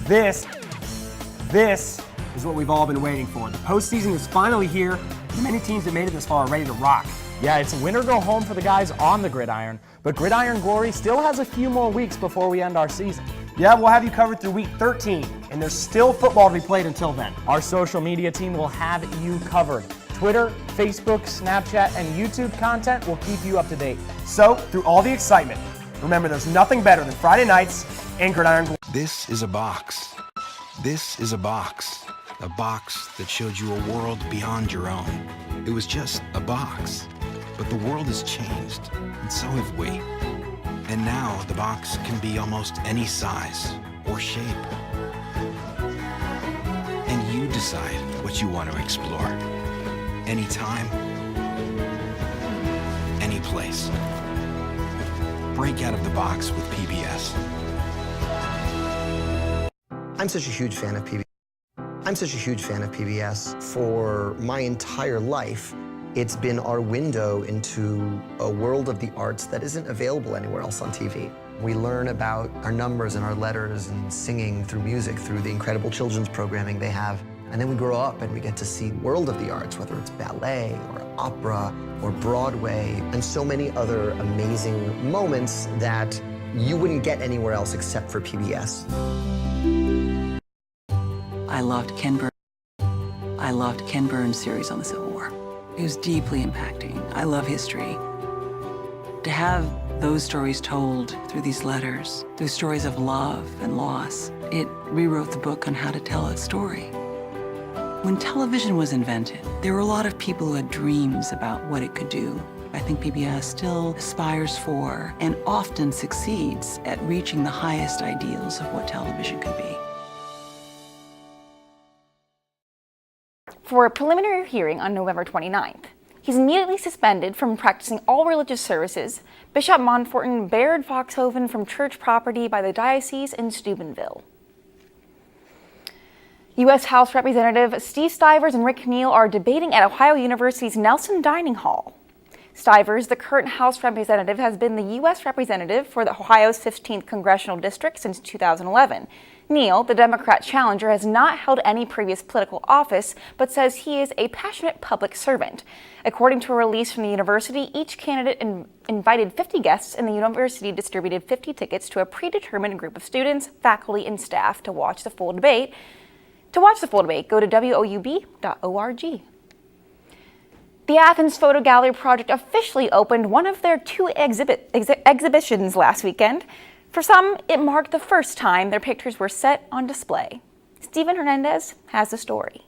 This is what we've all been waiting for. The postseason is finally here. Many teams that made it this far are ready to rock. Yeah, it's win or go home for the guys on the gridiron, but Gridiron Glory still has a few more weeks before we end our season. Yeah, we'll have you covered through week 13, and there's still football to be played until then. Our social media team will have you covered. Twitter, Facebook, Snapchat, and YouTube content will keep you up to date. So, through all the excitement, remember there's nothing better than Friday nights and Gridiron Glory. This is a box. This is a box. A box that showed you a world beyond your own. It was just a box. But the world has changed, and so have we. And now the box can be almost any size or shape. And you decide what you want to explore. Anytime, any place. Break out of the box with PBS. I'm such a huge fan of PBS. For my entire life, it's been our window into a world of the arts that isn't available anywhere else on TV. We learn about our numbers and our letters and singing through music, through the incredible children's programming they have. And then we grow up and we get to see world of the arts, whether it's ballet or opera or Broadway, and so many other amazing moments that you wouldn't get anywhere else except for PBS. I loved Ken Burns' series on the Civil War. It was deeply impacting. I love history. To have those stories told through these letters, through stories of love and loss, it rewrote the book on how to tell a story. When television was invented, there were a lot of people who had dreams about what it could do. I think PBS still aspires for and often succeeds at reaching the highest ideals of what television could be. For a preliminary hearing on November 29th. He's immediately suspended from practicing all religious services. Bishop Montforton barred Foxhoven from church property by the diocese in Steubenville. U.S. House Representative Steve Stivers and Rick Neal are debating at Ohio University's Nelson Dining Hall. Stivers, the current House representative, has been the U.S. representative for the Ohio's 15th Congressional District since 2011. Neal, the Democrat challenger, has not held any previous political office, but says he is a passionate public servant. According to a release from the university, each candidate invited 50 guests, and the university distributed 50 tickets to a predetermined group of students, faculty, and staff to watch the full debate. To watch the full debate, go to woub.org. The Athens Photo Gallery project officially opened one of their two exhibitions last weekend. For some, it marked the first time their pictures were set on display. Stephen Hernandez has the story.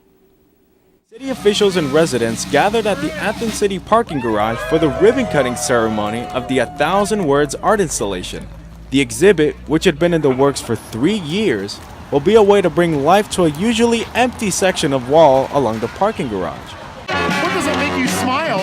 City officials and residents gathered at the Athens City parking garage for the ribbon-cutting ceremony of the 1,000 Words art installation. The exhibit, which had been in the works for 3 years, will be a way to bring life to a usually empty section of wall along the parking garage. What does it make you smile,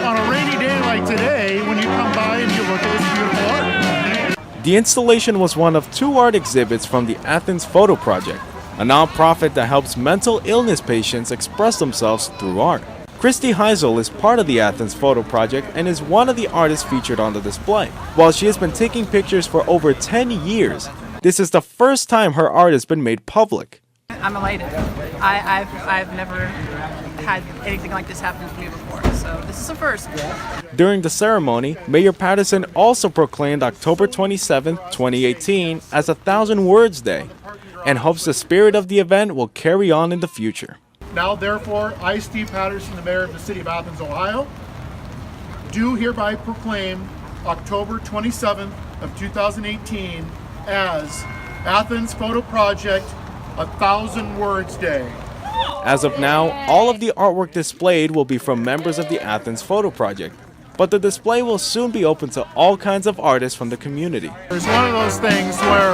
on a rainy day like today when you come by and you look at this beautiful art? The installation was one of 2 art exhibits from the Athens Photo Project, a nonprofit that helps mental illness patients express themselves through art. Christy Heisel is part of the Athens Photo Project and is one of the artists featured on the display. While she has been taking pictures for over 10 years, this is the first time her art has been made public. I'm elated. I've never had anything like this happen to me before, so this is a first. During the ceremony, Mayor Patterson also proclaimed October 27, 2018 as 1,000 Words Day and hopes the spirit of the event will carry on in the future. Now, therefore, I, Steve Patterson, the mayor of the city of Athens, Ohio, do hereby proclaim October 27th of 2018 as Athens Photo Project 1,000 Words Day. As of now, all of the artwork displayed will be from members of the Athens Photo Project, but the display will soon be open to all kinds of artists from the community. It's one of those things where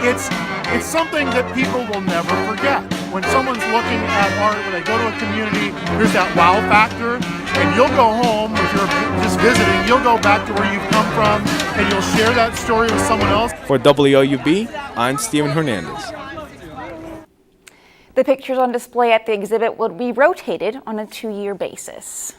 it's something that people will never forget. When someone's looking at art, when they go to a community, there's that wow factor, and you'll go home, if you're just visiting, you'll go back to where you've come from, and you'll share that story with someone else. For WOUB, I'm Stephen Hernandez. The pictures on display at the exhibit will be rotated on a 2-year basis.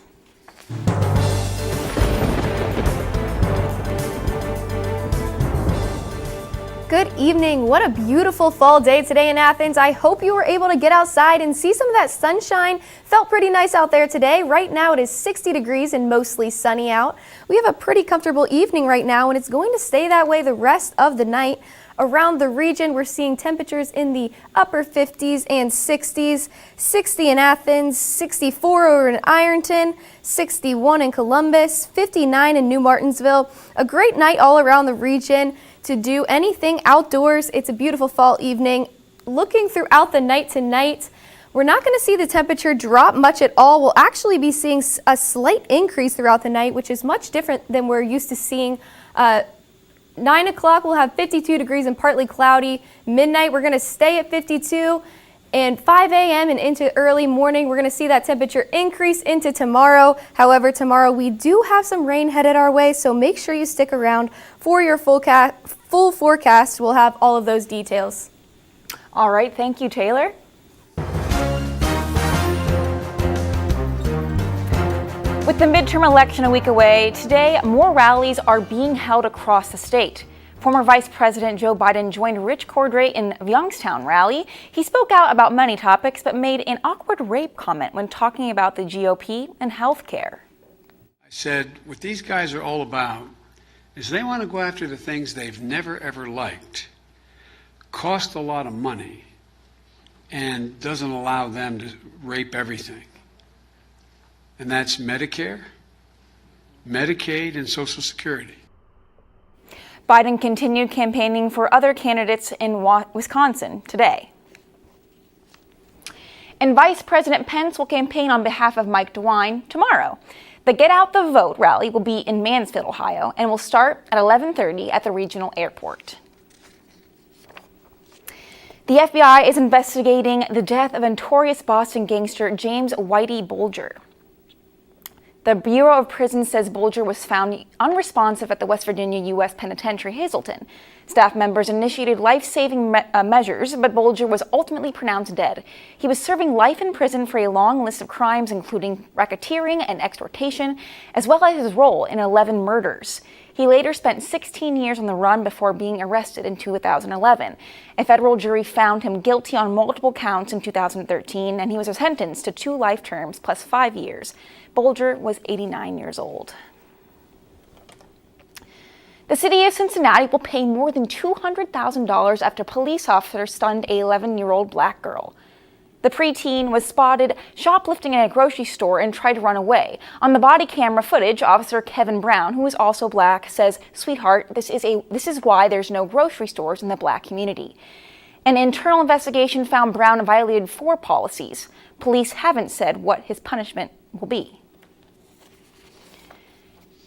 Good evening. What a beautiful fall day today in Athens. I hope you were able to get outside and see some of that sunshine. Felt pretty nice out there today. Right now it is 60 degrees and mostly sunny out. We have a pretty comfortable evening right now, and it's going to stay that way the rest of the night. Around the region, we're seeing temperatures in the upper 50s and 60s. 60 in Athens, 64 over in Ironton, 61 in Columbus, 59 in New Martinsville. A great night all around the region to do anything outdoors. It's a beautiful fall evening. Looking throughout the night tonight, we're not going to see the temperature drop much at all. We'll actually be seeing a slight increase throughout the night, which is much different than we're used to seeing. 9 o'clock, we'll have 52 degrees and partly cloudy. Midnight, we're going to stay at 52. And 5 a.m. and into early morning, we're going to see that temperature increase into tomorrow. However, tomorrow we do have some rain headed our way, so make sure you stick around for your full forecast. We'll have all of those details. All right, thank you, Taylor. With the midterm election a week away, today more rallies are being held across the state. Former Vice President Joe Biden joined Rich Cordray in Youngstown rally. He spoke out about many topics, but made an awkward rape comment when talking about the GOP and health care. I said, what these guys are all about is they want to go after the things they've never ever liked, cost a lot of money, and doesn't allow them to rape everything. And that's Medicare, Medicaid, and Social Security. Biden continued campaigning for other candidates in Wisconsin today. And Vice President Pence will campaign on behalf of Mike DeWine tomorrow. The Get Out the Vote rally will be in Mansfield, Ohio, and will start at 11:30 at the regional airport. The FBI is investigating the death of notorious Boston gangster James Whitey Bulger. The Bureau of Prisons says Bulger was found unresponsive at the West Virginia U.S. Penitentiary Hazleton. Staff members initiated life-saving measures, but Bulger was ultimately pronounced dead. He was serving life in prison for a long list of crimes, including racketeering and extortion, as well as his role in 11 murders. He later spent 16 years on the run before being arrested in 2011. A federal jury found him guilty on multiple counts in 2013, and he was sentenced to 2 life terms plus 5 years. Bulger was 89 years old. The city of Cincinnati will pay more than $200,000 after police officers stunned an 11-year-old black girl. The preteen was spotted shoplifting in a grocery store and tried to run away. On the body camera footage, Officer Kevin Brown, who is also black, says, "Sweetheart, this is why there's no grocery stores in the black community." An internal investigation found Brown violated 4 policies. Police haven't said what his punishment will be.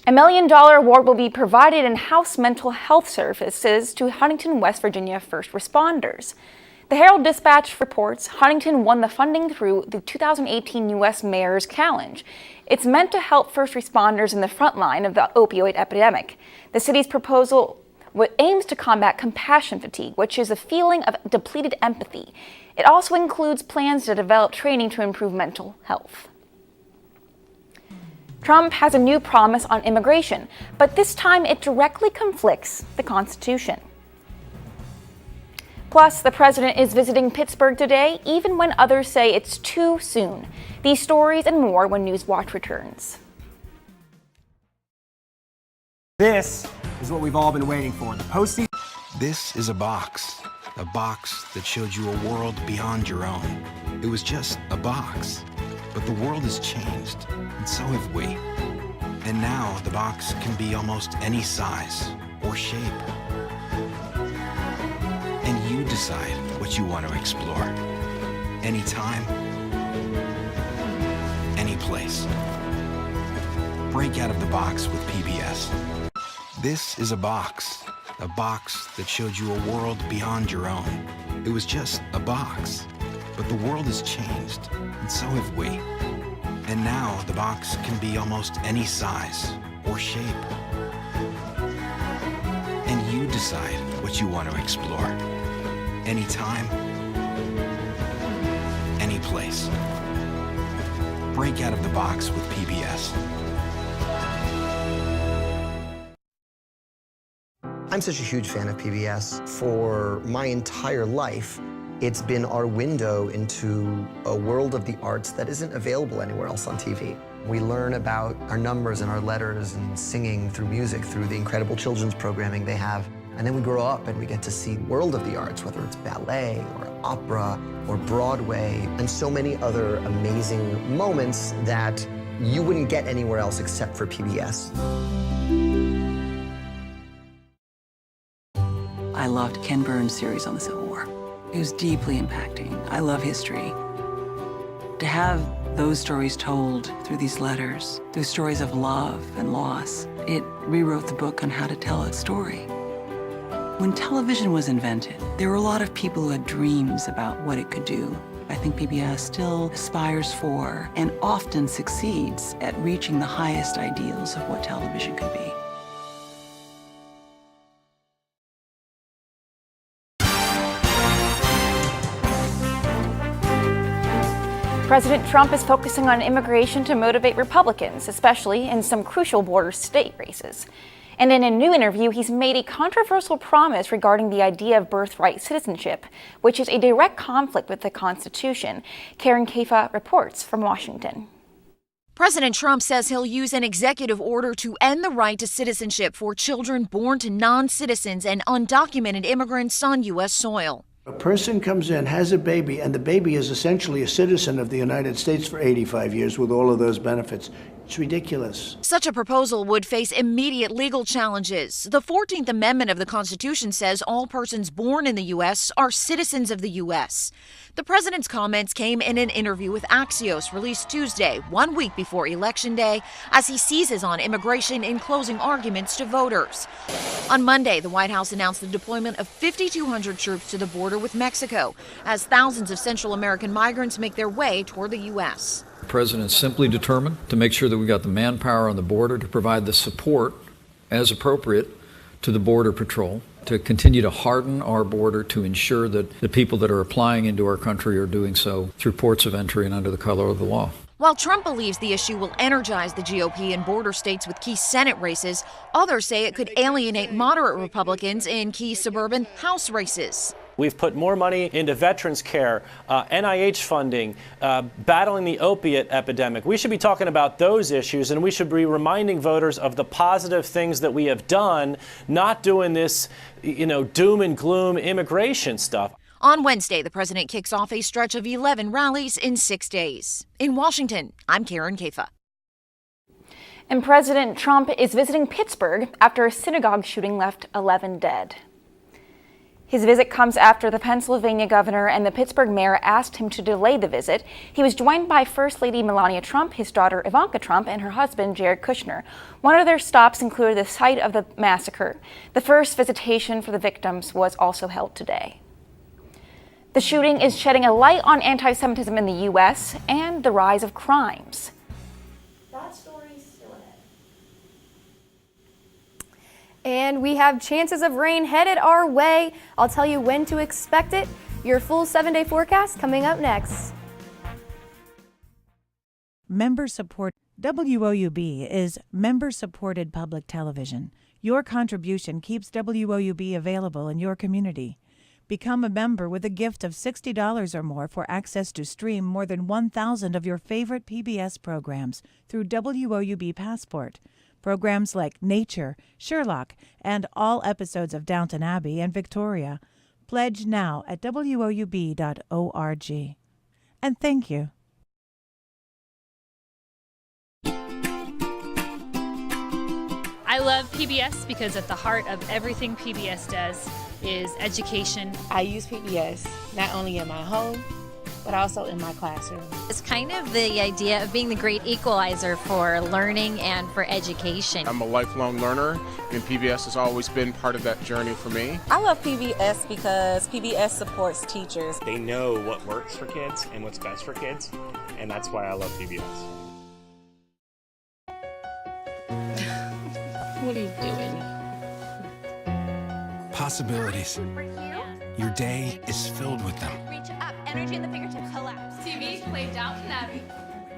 A $1 million award will be provided in House Mental Health Services to Huntington, West Virginia first responders. The Herald-Dispatch reports Huntington won the funding through the 2018 U.S. Mayor's Challenge. It's meant to help first responders in the front line of the opioid epidemic. The city's proposal aims to combat compassion fatigue, which is a feeling of depleted empathy. It also includes plans to develop training to improve mental health. Trump has a new promise on immigration, but this time it directly conflicts the Constitution. Plus, the president is visiting Pittsburgh today, even when others say it's too soon. These stories and more when Newswatch returns. This is what we've all been waiting for, the postseason. This is a box that showed you a world beyond your own. It was just a box, but the world has changed, and so have we. And now the box can be almost any size or shape. And you decide what you want to explore. Anytime, any place. Break out of the box with PBS. This is a box that showed you a world beyond your own. It was just a box, but the world has changed, and so have we. And now the box can be almost any size or shape. And you decide what you want to explore. Anytime, any place. Break out of the box with PBS. I'm such a huge fan of PBS. For my entire life, it's been our window into a world of the arts that isn't available anywhere else on TV. We learn about our numbers and our letters and singing through music, through the incredible children's programming they have. And then we grow up and we get to see the world of the arts, whether it's ballet or opera or Broadway, and so many other amazing moments that you wouldn't get anywhere else except for PBS. I loved Ken Burns' series on the Civil War. It was deeply impacting. I love history. To have those stories told through these letters, through stories of love and loss, it rewrote the book on how to tell a story. When television was invented, there were a lot of people who had dreams about what it could do. I think PBS still aspires for and often succeeds at reaching the highest ideals of what television could be. President Trump is focusing on immigration to motivate Republicans, especially in some crucial border state races. And in a new interview, he's made a controversial promise regarding the idea of birthright citizenship, which is a direct conflict with the Constitution. Karen Kaifa reports from Washington. President Trump says he'll use an executive order to end the right to citizenship for children born to non-citizens and undocumented immigrants on U.S. soil. A person comes in, has a baby, and the baby is essentially a citizen of the United States for 85 years with all of those benefits. It's ridiculous. Such a proposal would face immediate legal challenges. The 14th Amendment of the Constitution says all persons born in the U.S. are citizens of the U.S. The president's comments came in an interview with Axios released Tuesday, 1 week before Election Day, as he seizes on immigration in closing arguments to voters. On Monday, the White House announced the deployment of 5,200 troops to the border with Mexico, as thousands of Central American migrants make their way toward the U.S. The president's simply determined to make sure that we got the manpower on the border to provide the support as appropriate to the Border Patrol, to continue to harden our border to ensure that the people that are applying into our country are doing so through ports of entry and under the color of the law. While Trump believes the issue will energize the GOP in border states with key Senate races, others say it could alienate moderate Republicans in key suburban House races. We've put more money into veterans care, NIH funding, battling the opiate epidemic. We should be talking about those issues, and we should be reminding voters of the positive things that we have done, not doing this, doom and gloom immigration stuff. On Wednesday, the president kicks off a stretch of 11 rallies in 6 days. In Washington, I'm Karen Kaifa. And President Trump is visiting Pittsburgh after a synagogue shooting left 11 dead. His visit comes after the Pennsylvania governor and the Pittsburgh mayor asked him to delay the visit. He was joined by First Lady Melania Trump, his daughter Ivanka Trump, and her husband Jared Kushner. One of their stops included the site of the massacre. The first visitation for the victims was also held today. The shooting is shedding a light on anti-Semitism in the U.S. and the rise of crimes. That story's still ahead. And we have chances of rain headed our way. I'll tell you when to expect it. Your full 7-day forecast coming up next. Member support. WOUB is member-supported public television. Your contribution keeps WOUB available in your community. Become a member with a gift of $60 or more for access to stream more than 1,000 of your favorite PBS programs through WOUB Passport. Programs like Nature, Sherlock, and all episodes of Downton Abbey and Victoria. Pledge now at woub.org. And thank you. I love PBS because at the heart of everything PBS does is education. I use PBS not only in my home, but also in my classroom. It's kind of the idea of being the great equalizer for learning and for education. I'm a lifelong learner, and PBS has always been part of that journey for me. I love PBS because PBS supports teachers. They know what works for kids and what's best for kids, and that's why I love PBS. What are you doing? Possibilities. Your day is filled with them. Reach up, energy in the fingertips, collapse. TV, play Downton Abbey.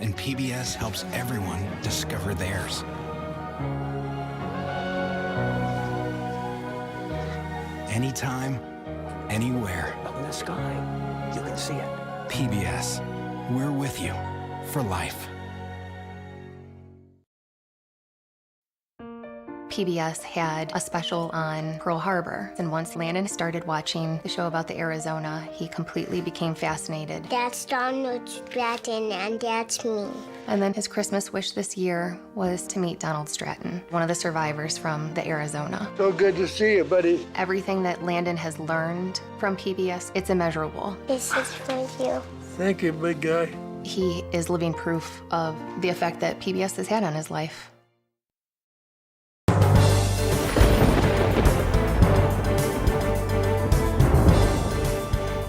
And PBS helps everyone discover theirs. anytime, anywhere. Up in the sky, you can see it. PBS, we're with you for life. PBS had a special on Pearl Harbor, and once Landon started watching the show about the Arizona, he completely became fascinated. That's Donald Stratton, and that's me. And then his Christmas wish this year was to meet Donald Stratton, one of the survivors from the Arizona. So good to see you, buddy. Everything that Landon has learned from PBS, it's immeasurable. This is for you. Thank you, big guy. He is living proof of the effect that PBS has had on his life.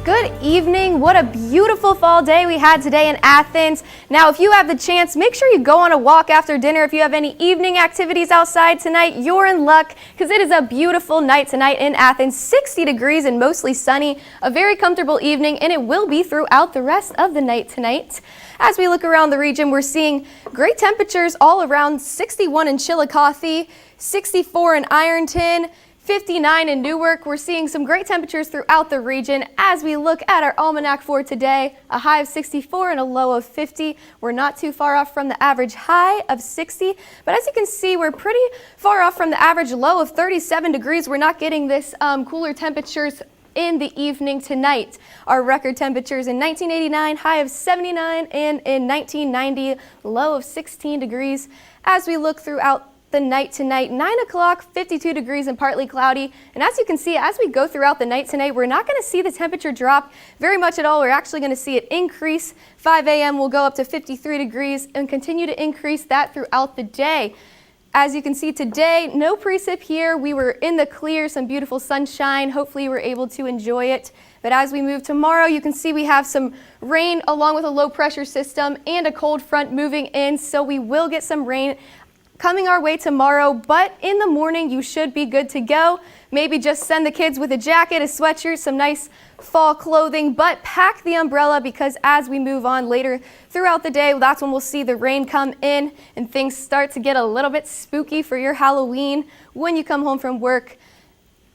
Good evening. What a beautiful fall day we had today in Athens. Now, if you have the chance, make sure you go on a walk after dinner. If you have any evening activities outside tonight, you're in luck because it is a beautiful night tonight in Athens. 60 degrees and mostly sunny. A very comfortable evening, and it will be throughout the rest of the night tonight. As we look around the region, we're seeing great temperatures all around. 61 in Chillicothe, 64 in Ironton, 59 in Newark. We're seeing some great temperatures throughout the region. As we look at our almanac for today, a high of 64 and a low of 50. We're not too far off from the average high of 60, but as you can see, we're pretty far off from the average low of 37 degrees. We're not getting this cooler temperatures in the evening tonight. Our record temperatures in 1989, high of 79, and in 1990, low of 16 degrees. As we look throughout the night tonight, 9 o'clock, 52 degrees and partly cloudy. And as you can see, as we go throughout the night tonight, we're not going to see the temperature drop very much at all. We're actually going to see it increase. 5 a.m. will go up to 53 degrees and continue to increase that throughout the day. As you can see today, no precip here. We were in the clear, some beautiful sunshine. Hopefully you were able to enjoy it. But as we move tomorrow, you can see we have some rain along with a low pressure system and a cold front moving in. So we will get some rain coming our way tomorrow, but in the morning you should be good to go. Maybe just send the kids with a jacket, a sweatshirt, some nice fall clothing, but pack the umbrella because as we move on later throughout the day, that's when we'll see the rain come in and things start to get a little bit spooky for your Halloween when you come home from work.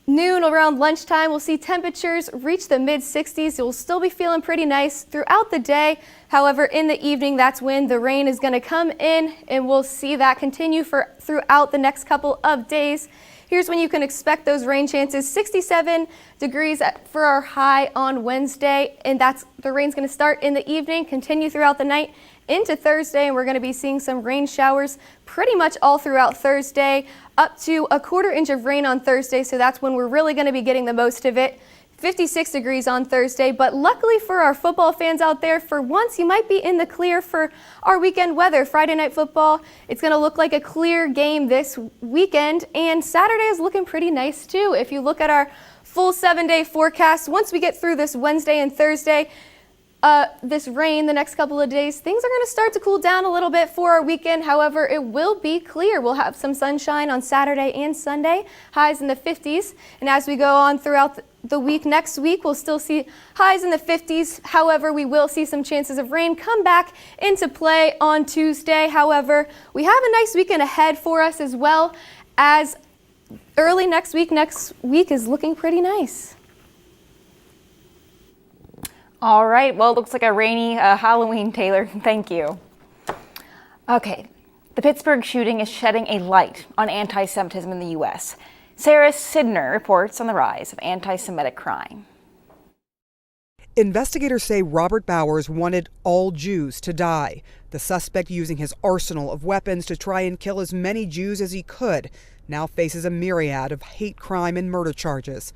Noon around lunchtime, we'll see temperatures reach the mid-60s. You'll still be feeling pretty nice throughout the day. However, in the evening, that's when the rain is going to come in, and we'll see that continue throughout the next couple of days. Here's when you can expect those rain chances. 67 degrees for our high on Wednesday, and the rain's going to start in the evening, continue throughout the night into Thursday, and we're going to be seeing some rain showers pretty much all throughout Thursday, up to a quarter inch of rain on Thursday, so that's when we're really going to be getting the most of it. 56 degrees on Thursday, but luckily for our football fans out there, for once you might be in the clear for our weekend weather. Friday night football, it's going to look like a clear game this weekend, and Saturday is looking pretty nice too. If you look at our full 7-day forecast, once we get through this Wednesday and Thursday, this rain the next couple of days, things are going to start to cool down a little bit for our weekend. However, it will be clear. We'll have some sunshine on Saturday and Sunday, highs in the 50s. And as we go on throughout the week, next week, we'll still see highs in the 50s. However, we will see some chances of rain come back into play on Tuesday. However, we have a nice weekend ahead for us as well, as early next week is looking pretty nice. All right, well, it looks like a rainy Halloween, Taylor. Thank you. Okay, the Pittsburgh shooting is shedding a light on anti-Semitism in the U.S. Sarah Sidner reports on the rise of anti-Semitic crime. Investigators say Robert Bowers wanted all Jews to die. The suspect, using his arsenal of weapons to try and kill as many Jews as he could, now faces a myriad of hate crime and murder charges.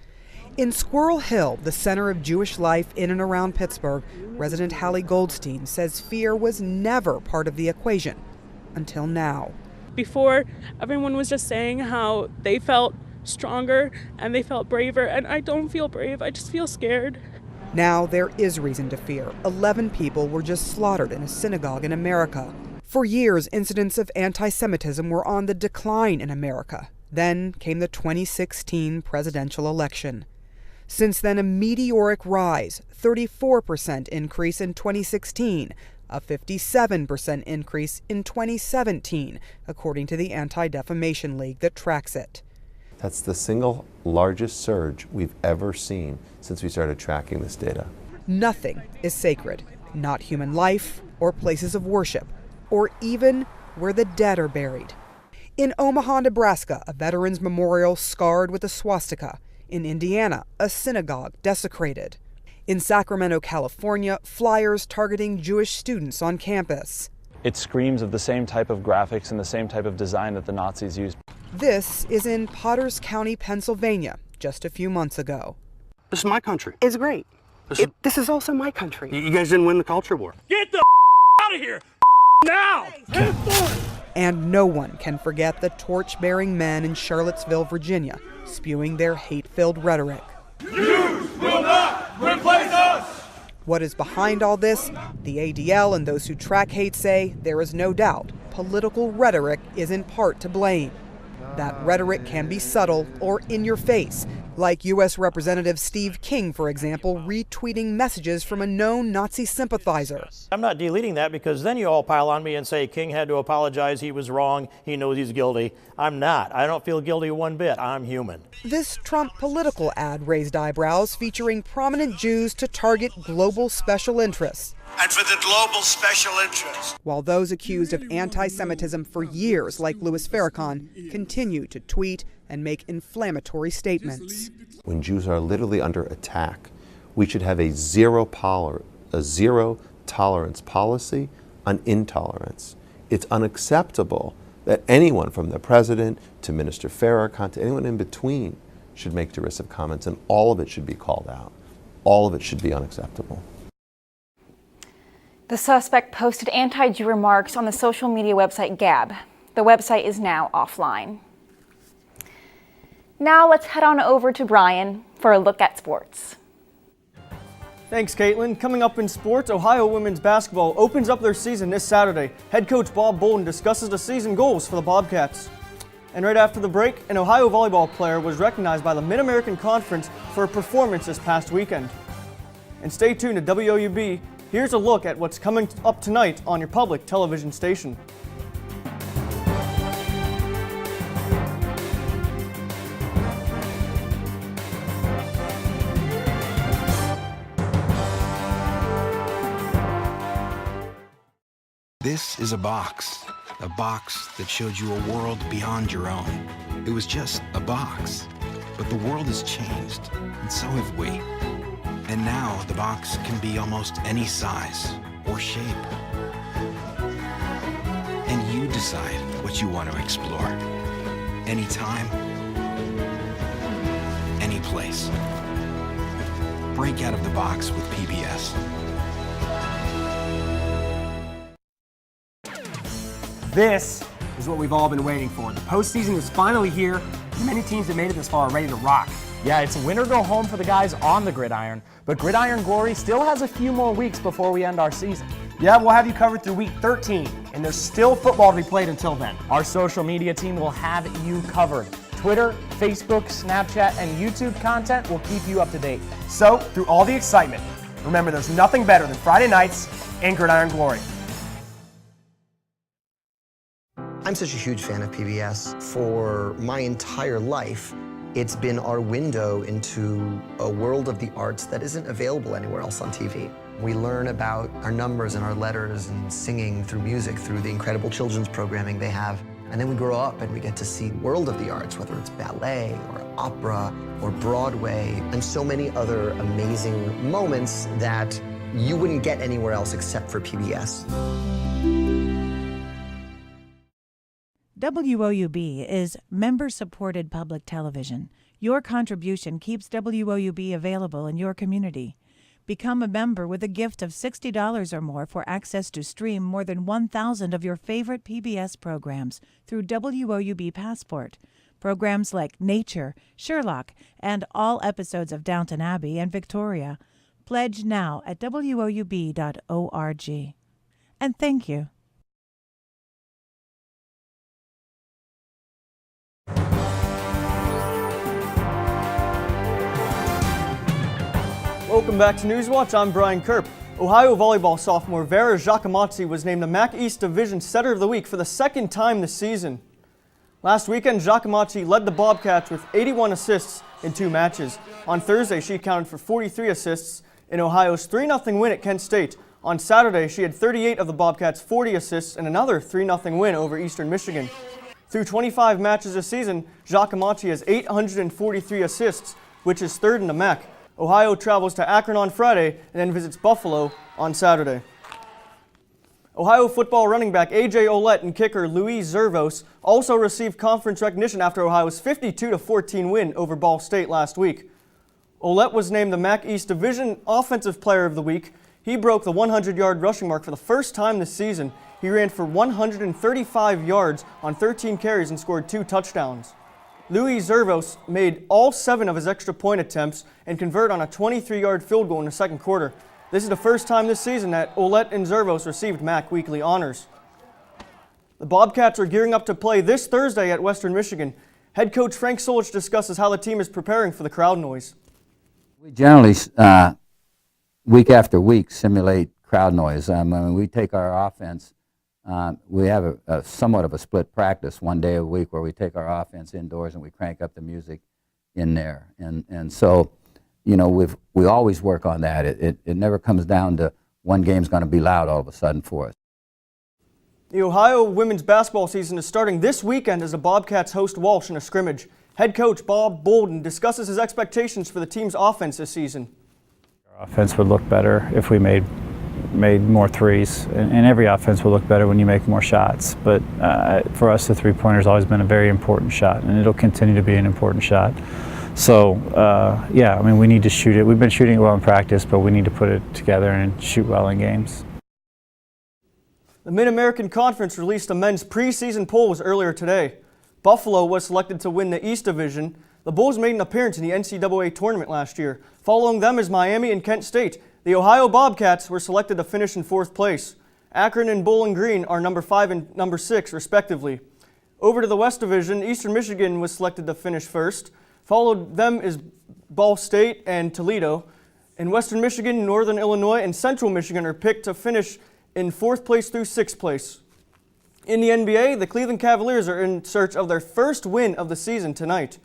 In Squirrel Hill, the center of Jewish life in and around Pittsburgh, resident Hallie Goldstein says fear was never part of the equation until now. Before, everyone was just saying how they felt stronger and they felt braver, and I don't feel brave, I just feel scared. Now there is reason to fear. 11 people were just slaughtered in a synagogue in America. For years, incidents of anti-Semitism were on the decline in America. Then came the 2016 presidential election. Since then, a meteoric rise, 34% increase in 2016, a 57% increase in 2017, according to the Anti-Defamation League that tracks it. That's the single largest surge we've ever seen since we started tracking this data. Nothing is sacred, not human life or places of worship, or even where the dead are buried. In Omaha, Nebraska, a veterans memorial scarred with a swastika. In Indiana, a synagogue desecrated. In Sacramento, California, flyers targeting Jewish students on campus. It screams of the same type of graphics and the same type of design that the Nazis used. This is in Potters County, Pennsylvania, just a few months ago. This is my country. It's great. This is also my country. You guys didn't win the culture war. Get the out of here now! And no one can forget the torch-bearing men in Charlottesville, Virginia, spewing their hate-filled rhetoric. Jews will not replace us! What is behind all this? The ADL and those who track hate say there is no doubt political rhetoric is in part to blame. That rhetoric can be subtle or in your face, like U.S. Representative Steve King, for example, retweeting messages from a known Nazi sympathizer. I'm not deleting that because then you all pile on me and say King had to apologize, he was wrong, he knows he's guilty. I'm not. I don't feel guilty one bit. I'm human. This Trump political ad raised eyebrows, featuring prominent Jews to target global special interests. And for the global special interest. While those accused of anti-Semitism for years, like Louis Farrakhan, continue to tweet and make inflammatory statements. When Jews are literally under attack, we should have a zero tolerance policy on intolerance. It's unacceptable that anyone from the president to Minister Farrakhan to anyone in between should make derisive comments, and all of it should be called out. All of it should be unacceptable. The suspect posted anti-Jew remarks on the social media website Gab. The website is now offline. Now let's head on over to Brian for a look at sports. Thanks, Caitlin. Coming up in sports, Ohio women's basketball opens up their season this Saturday. Head coach Bob Bolden discusses the season goals for the Bobcats. And right after the break, an Ohio volleyball player was recognized by the Mid-American Conference for a performance this past weekend. And stay tuned to WOUB. Here's a look at what's coming up tonight on your public television station. This is a box that showed you a world beyond your own. It was just a box, but the world has changed, and so have we. And now the box can be almost any size or shape. And you decide what you want to explore. Anytime, any place. Break out of the box with PBS. This is what we've all been waiting for. The postseason is finally here. Many teams that made it this far are ready to rock. Yeah, it's win or go home for the guys on the gridiron, but Gridiron Glory still has a few more weeks before we end our season. Yeah, we'll have you covered through week 13, and there's still football to be played until then. Our social media team will have you covered. Twitter, Facebook, Snapchat, and YouTube content will keep you up to date. So, through all the excitement, remember there's nothing better than Friday nights and Gridiron Glory. I'm such a huge fan of PBS. For my entire life, it's been our window into a world of the arts that isn't available anywhere else on TV. We learn about our numbers and our letters and singing through music, through the incredible children's programming they have. And then we grow up and we get to see the world of the arts, whether it's ballet or opera or Broadway, and so many other amazing moments that you wouldn't get anywhere else except for PBS. WOUB is member-supported public television. Your contribution keeps WOUB available in your community. Become a member with a gift of $60 or more for access to stream more than 1,000 of your favorite PBS programs through WOUB Passport. Programs like Nature, Sherlock, and all episodes of Downton Abbey and Victoria. Pledge now at WOUB.org. And thank you. Welcome back to Newswatch. I'm Brian Kerp. Ohio volleyball sophomore Vera Giacomazzi was named the MAC East Division Setter of the Week for the second time this season. Last weekend, Giacomotti led the Bobcats with 81 assists in 2 matches. On Thursday, she accounted for 43 assists in Ohio's 3-0 win at Kent State. On Saturday, she had 38 of the Bobcats' 40 assists in another 3-0 win over Eastern Michigan. Through 25 matches this season, Giacomotti has 843 assists, which is third in the MAC. Ohio travels to Akron on Friday and then visits Buffalo on Saturday. Ohio football running back A.J. Ouellette and kicker Luis Zervos also received conference recognition after Ohio's 52-14 win over Ball State last week. Ouellette was named the MAC East Division Offensive Player of the Week. He broke the 100-yard rushing mark for the first time this season. He ran for 135 yards on 13 carries and scored 2 touchdowns. Luis Zervos made all 7 of his extra point attempts and converted on a 23-yard field goal in the second quarter. This is the first time this season that Ouellette and Zervos received MAC weekly honors. The Bobcats are gearing up to play this Thursday at Western Michigan. Head coach Frank Solich discusses how the team is preparing for the crowd noise. We generally, week after week, simulate crowd noise. When we take our offense, we have a somewhat of a split practice one day a week where we take our offense indoors and we crank up the music in there. And so, you know, we always work on that. It never comes down to one game's going to be loud all of a sudden for us. The Ohio women's basketball season is starting this weekend as the Bobcats host Walsh in a scrimmage. Head coach Bob Bolden discusses his expectations for the team's offense this season. Our offense would look better if we made more threes, and every offense will look better when you make more shots. But for us, the three-pointer has always been a very important shot, and it'll continue to be an important shot. So, yeah, I mean, we need to shoot it. We've been shooting it well in practice, but we need to put it together and shoot well in games. The Mid-American Conference released the men's preseason polls earlier today. Buffalo was selected to win the East Division. The Bulls made an appearance in the NCAA tournament last year. Following them is Miami and Kent State. The Ohio Bobcats were selected to finish in 4th place. Akron and Bowling Green are number 5 and number 6, respectively. Over to the West Division, Eastern Michigan was selected to finish 1st. Followed them is Ball State and Toledo. In Western Michigan, Northern Illinois, and Central Michigan are picked to finish in 4th place through 6th place. In the NBA, the Cleveland Cavaliers are in search of their first win of the season tonight.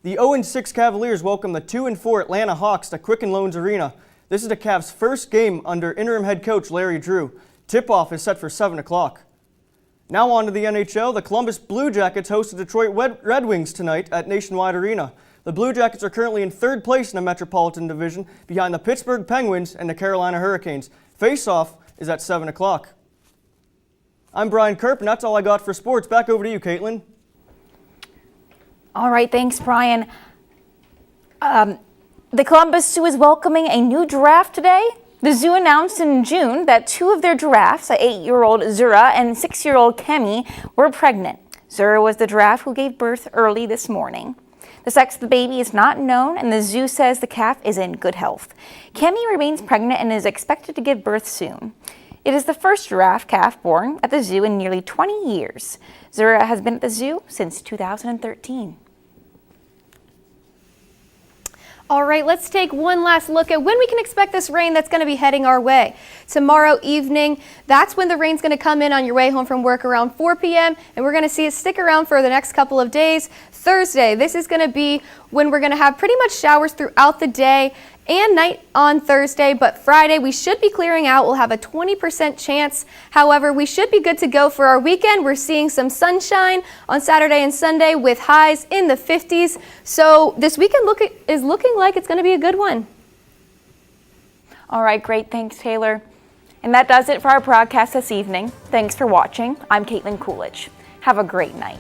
The 0-6 Cavaliers welcome the 2-4 Atlanta Hawks to Quicken Loans Arena. This is the Cavs' first game under interim head coach Larry Drew. Tip-off is set for 7 o'clock. Now on to the NHL. The Columbus Blue Jackets host the Detroit Red Wings tonight at Nationwide Arena. The Blue Jackets are currently in 3rd place in the Metropolitan Division behind the Pittsburgh Penguins and the Carolina Hurricanes. Face-off is at 7 o'clock. I'm Brian Kerp, and that's all I got for sports. Back over to you, Caitlin. All right, thanks, Brian. The Columbus Zoo is welcoming a new giraffe today. The zoo announced in June that 2 of their giraffes, an 8-year-old Zura and 6-year-old Kemi, were pregnant. Zura was the giraffe who gave birth early this morning. The sex of the baby is not known, and the zoo says the calf is in good health. Kemi remains pregnant and is expected to give birth soon. It is the first giraffe calf born at the zoo in nearly 20 years. Zura has been at the zoo since 2013. All right, let's take one last look at when we can expect this rain that's going to be heading our way. Tomorrow evening, that's when the rain's going to come in on your way home from work around 4 p.m. and we're going to see it stick around for the next couple of days. Thursday, this is going to be when we're going to have pretty much showers throughout the day and night on Thursday, but Friday we should be clearing out. We'll have a 20% chance. However, we should be good to go for our weekend. We're seeing some sunshine on Saturday and Sunday with highs in the 50s. So this weekend is looking like it's going to be a good one. All right, great. Thanks, Taylor. And that does it for our broadcast this evening. Thanks for watching. I'm Caitlin Coolidge. Have a great night.